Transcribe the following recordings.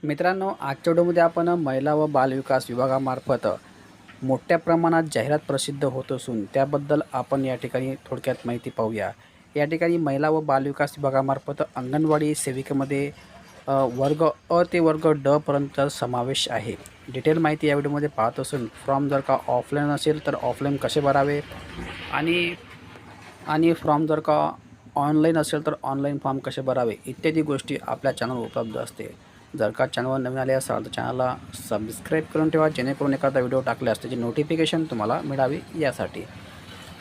मित्रांनो, आजच्या व्हिडिओमध्ये आपण महिला व बालविकास विभागामार्फत मोठ्या प्रमाणात जाहिरात प्रसिद्ध होत असून त्याबद्दल आपण या ठिकाणी थोडक्यात माहिती पाहूया। या ठिकाणी महिला व बालविकास विभागामार्फत अंगणवाडी सेविकेमध्ये वर्ग अ ते वर्ग ड पर्यंत समावेश आहे। डिटेल माहिती या व्हिडिओमध्ये पाहत असून फॉर्म जर का ऑफलाईन असेल तर ऑफलाईन कसे भरावे आणि फॉर्म जर का ऑनलाईन असेल तर ऑनलाईन फॉर्म कसे भरावे इत्यादी गोष्टी आपल्या चॅनलवर उपलब्ध असते। जर का चॅनलवर नवीन आले असाल तर चॅनलला सबस्क्राईब करून ठेवा, जेणेकरून एखादा व्हिडिओ टाकल्यास त्याची नोटिफिकेशन तुम्हाला मिळावी यासाठी।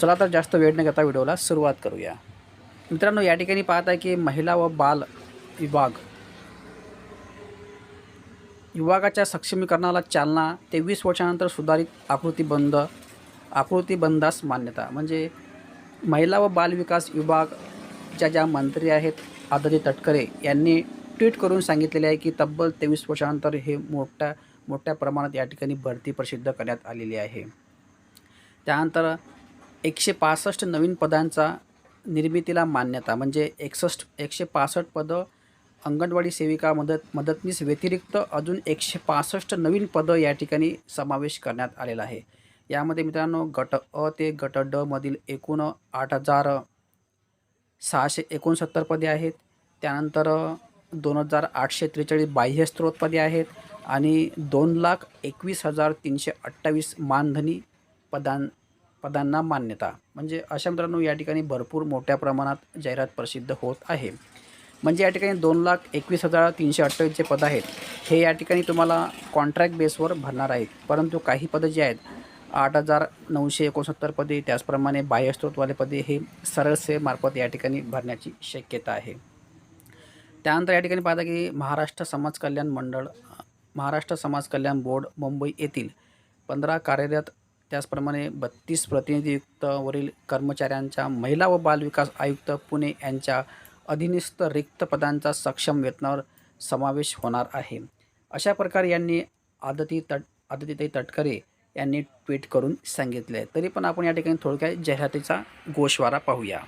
चला तर जास्त वेळ न घेता व्हिडिओला सुरुवात करूया। मित्रांनो, या ठिकाणी पाहत आहे की महिला व बाल विभागाच्या सक्षमीकरणाला चालना, 23 वर्षानंतर सुधारित आकृतिबंधास मान्यता। म्हणजे महिला व बालविकास विभागच्या ज्या मंत्री आहेत आदिती तटकरे यांनी ट्विट करून सांगितलेले आहे की तब्बल 23 वर्षानंतर हे मोठ्या प्रमाणात या ठिकाणी भरती प्रसिद्ध करण्यात आलेली आहे। त्यानंतर 165 नवीन पदांचा निर्मितीला मान्यता। म्हणजे 165 पदं अंगणवाडी सेविका मदतनीस व्यतिरिक्त अजून 165 नवीन पदं या ठिकाणी समावेश करण्यात आलेला आहे। यामध्ये मित्रांनो, गट अ ते गट ड मधील एकूण 8,669 पदे आहेत। त्यानंतर 2,843 बाह्य स्त्रोत पदे आहेत आणि 2,21,328 मानधनी पदांना मान्यता। म्हणजे अशा मित्रांनो या ठिकाणी भरपूर मोठ्या प्रमाणात जाहिरात प्रसिद्ध होत आहे। म्हणजे या ठिकाणी 2,21,328 जे पद आहेत हे या ठिकाणी तुम्हाला कॉन्ट्रॅक्ट बेसवर भरणार आहेत, परंतु काही पदं जे आहेत 8,969 पदे, त्याचप्रमाणे बाह्यस्त्रोतवाले पदे हे सरळ सेवेमार्फत या ठिकाणी भरण्याची शक्यता आहे। त्यानंतर या ठिकाणी पाहता की महाराष्ट्र समाज कल्याण बोर्ड मुंबई येथील 15 कार्यरत, त्याचप्रमाणे 32 प्रतिनिधियुक्त वरील कर्मचाऱ्यांच्या महिला व बालविकास आयुक्त पुणे यांच्या अधीनस्थ रिक्त पदांचा सक्षम वेतनावर समावेश होणार आहे। अशा प्रकारे यांनी आदितीताई तटकरे यांनी ट्विट करून सांगितले आहे। तरी पण आपण या ठिकाणी थोडक्यात जाहिरातीचा गोषवारा पाहूया।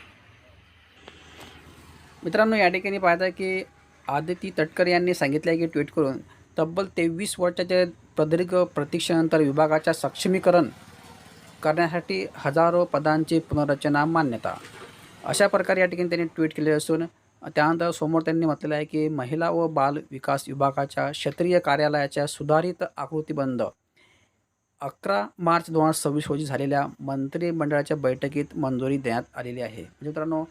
मित्रांनो, या ठिकाणी पाहता की आदिती तटकरे यांनी सांगितले आहे की ट्विट करून तब्बल 23 वर्षाच्या प्रदीर्घ प्रतीक्षेनंतर विभागाच्या सक्षमीकरण करण्यासाठी हजारो पदांची पुनर्रचना मान्यता। अशा प्रकारे या ठिकाणी त्यांनी ट्विट केले असून त्यानंतर समोर त्यांनी म्हटलेलं आहे की महिला व बाल विकास विभागाच्या क्षेत्रीय कार्यालयाच्या सुधारित आकृतिबंध 11 मार्च 2026 रोजी झालेल्या मंत्रिमंडळाच्या बैठकीत मंजुरी देण्यात आलेली आहे। म्हणजे मित्रांनो,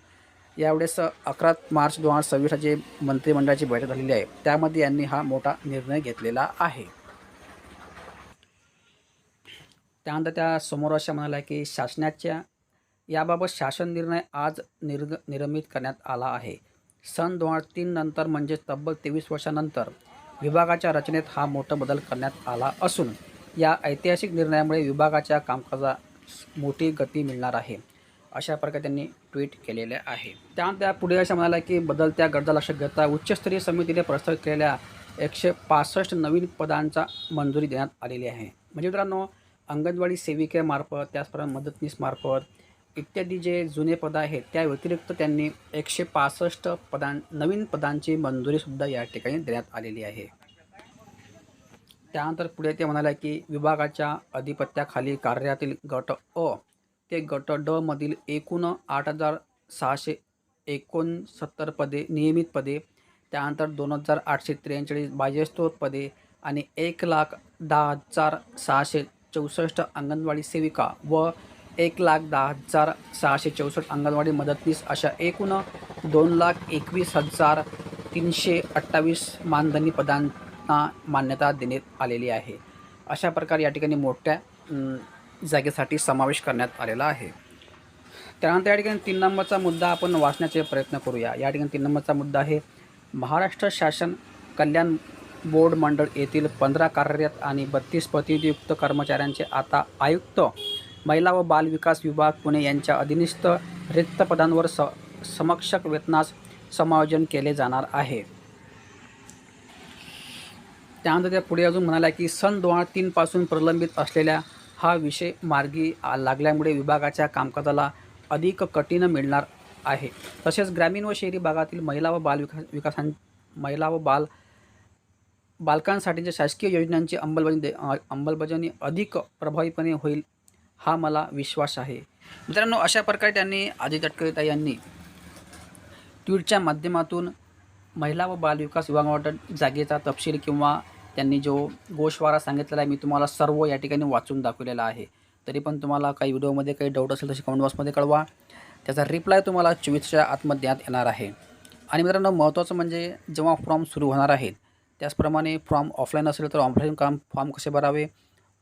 यावेळेस 11 मार्च 2026 जे मंत्रिमंडळाची बैठक झालेली आहे त्यामध्ये यांनी हा मोठा निर्णय घेतलेला आहे। त्यानंतर त्या समोर अशा म्हणाला की शासनाच्या याबाबत शासन निर्णय आज निर्गमित करण्यात आला आहे। सन 2003 नंतर म्हणजे तब्बल 23 वर्षानंतर विभागाच्या रचनेत हा मोठा बदल करण्यात आला असून या ऐतिहासिक निर्णयामुळे विभागाच्या कामकाजास मोठी गती मिळणार आहे, अशा प्रकारे त्यांनी ट्विट केलेले आहे। त्यानंतर पुढे अशा म्हणाला की बदलत्या गरजा लक्षात घेता उच्चस्तरीय समितीने प्रस्तावित केलेल्या 165 नवीन पदांचा मंजुरी देण्यात आलेली आहे। म्हणजे मित्रांनो, अंगणवाडी सेविकेमार्फत, त्याचप्रमाणे मदतनीसमार्फत इत्यादी जे जुने पद आहेत त्या व्यतिरिक्त त्यांनी 165 नवीन पदांची मंजुरीसुद्धा या ठिकाणी देण्यात आलेली आहे। त्यानंतर पुढे ते म्हणाले की विभागाच्या अधिपत्याखाली कार्यातील गट अ ते गट ड मधील एकूण 8,669 पदे नियमित पदे, त्यानंतर 2,843 बाह्यस्त्रोत पदे आणि 1,10,664 अंगणवाडी सेविका व 1,10,664 अंगणवाडी मदतनीस अशा एकूण 2,21,328 मानधनी पदांना मान्यता देण्यात आलेली आहे। अशा प्रकारे या ठिकाणी मोठ्या जागेसाठी समावेश करण्यात आलेला आहे। त्यानंतर या ठिकाणी 3 नंबरचा मुद्दा आपण वाचण्याचे प्रयत्न करूया। या ठिकाणी 3 नंबरचा मुद्दा आहे महाराष्ट्र शासन कल्याण बोर्ड मंडळ येथील 15 कार्यरत आणि 32 प्रतिनिधियुक्त कर्मचाऱ्यांचे आता आयुक्त महिला व बाल विकास विभाग पुणे यांच्या अधीनस्थ रिक्त पदांवर समकक्ष वेतनास समायोजन केले जाणार आहे। त्यानंतर त्या पुढे अजून म्हणाला की सन 2003 पासून प्रलंबित असलेल्या हा विषय मार्गी लागल्यामुळे विभागाच्या कामकाजाला अधिक कठीण मिळणार आहे। तसेच ग्रामीण व शहरी भागातील महिला व बाल बालकांसाठीच्या शासकीय योजनांची अंमलबजावणी अधिक प्रभावीपणे होईल हा मला विश्वास आहे. मित्रांनो, अशा प्रकारे त्यांनी आदिती तटकरे यांनी ट्विटच्या माध्यमातून महिला व बालविकास विभागामार्फत जागेचा तपशील किंवा त्यांनी जो गोषवारा सांगितलेला आहे मी तुम्हाला सर्व या ठिकाणी वाचून दाखवलेला आहे. तरी पण तुम्हाला काही व्हिडिओमध्ये काही डाऊट असेल तसे कमेंट बॉक्समध्ये कळवा. त्याचा रिप्लाय तुम्हाला 24च्या आतमध्ये देण्यात येणार आहे. आणि मित्रांनो, महत्त्वाचं म्हणजे जेव्हा फॉर्म सुरू होणार आहेत त्याचप्रमाणे फॉर्म ऑफलाईन असेल तर ऑफलाईन फॉर्म कसे भरावे,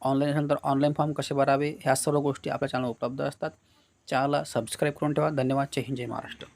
ऑनलाईन असेल तर ऑनलाईन फॉर्म कसे भरावे, ह्या सर्व गोष्टी आपल्या चॅनलवर उपलब्ध असतात. चॅनलला सबस्क्राईब करून ठेवा. धन्यवाद. जय हिंद, जय महाराष्ट्र.